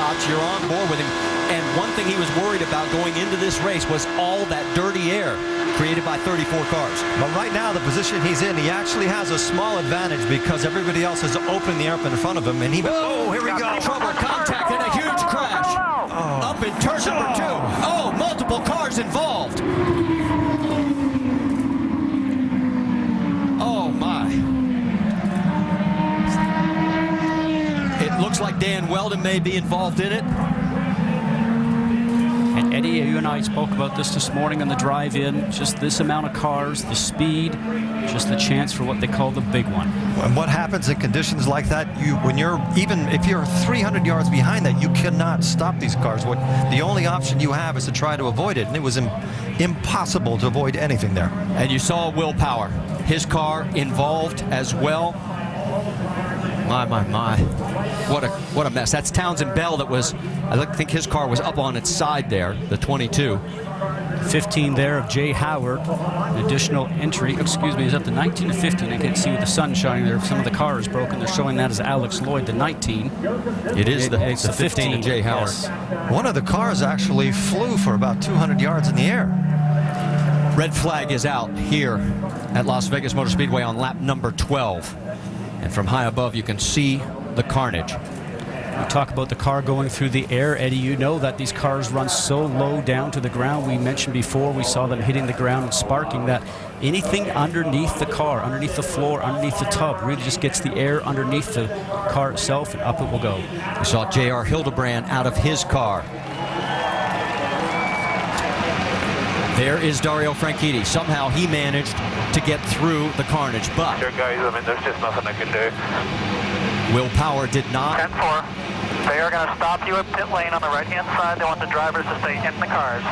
spots, you're on board with him. And one thing he was worried about going into this race was all that dirty air created by 34 cars. But right now, the position he's in, he actually has a small advantage because everybody else has opened the air up in front of him. And he, oh, here we go. Trouble, contact, and a huge crash. Up in turn number 2. Oh, multiple cars involved. Oh, my. It looks like Dan Wheldon may be involved in it. And Eddie, you and I spoke about this morning on the drive-in. Just this amount of cars, the speed, just the chance for what they call the big one. And what happens in conditions like that, when you're, even if you're 300 yards behind that, you cannot stop these cars. The only option you have is to try to avoid it, and it was impossible to avoid anything there. And you saw Will Power, his car involved as well. My. What a mess. That's Townsend Bell that was, I think his car was up on its side there, the 22. 15 there of Jay Howard. An additional entry, excuse me, is up to 19 to 15. I can't see with the sun shining there. Some of the car is broken. They're showing that as Alex Lloyd, the 19. It's the 15 of Jay Howard. Yes. One of the cars actually flew for about 200 yards in the air. Red flag is out here at Las Vegas Motor Speedway on lap number 12. And from high above, you can see the carnage. We talk about the car going through the air. Eddie, you know that these cars run so low down to the ground. We mentioned before, we saw them hitting the ground and sparking, that anything underneath the car, underneath the floor, underneath the tub, really just gets the air underneath the car itself, and up it will go. We saw J.R. Hildebrand out of his car. There is Dario Franchitti. Somehow he managed to get through the carnage, but Sure, guys, I mean, there's just nothing I can do. Will Power did not. 10-4. They are going to stop you at pit lane on the right-hand side. They want the drivers to stay in the cars.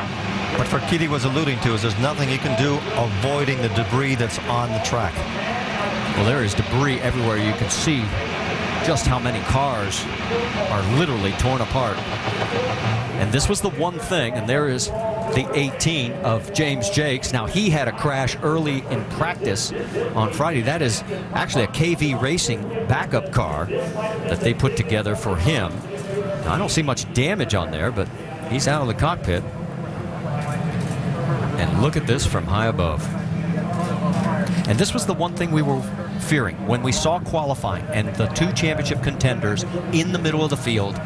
What Franchitti was alluding to is there's nothing he can do avoiding the debris that's on the track. Well, there is debris everywhere. You can see just how many cars are literally torn apart. And this was the one thing, and there is the 18 of James Jakes. Now, he had a crash early in practice on Friday. That is actually a KV Racing backup car that they put together for him. Now, I don't see much damage on there, but he's out of the cockpit. And look at this from high above. And this was the one thing we were fearing when we saw qualifying and the 2 championship contenders in the middle of the field.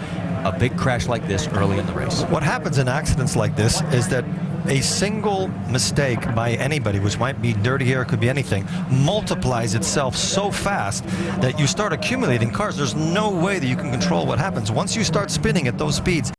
A big crash like this early in the race. What happens in accidents like this is that a single mistake by anybody, which might be dirty air, could be anything, multiplies itself so fast that you start accumulating cars. There's no way that you can control what happens. Once you start spinning at those speeds,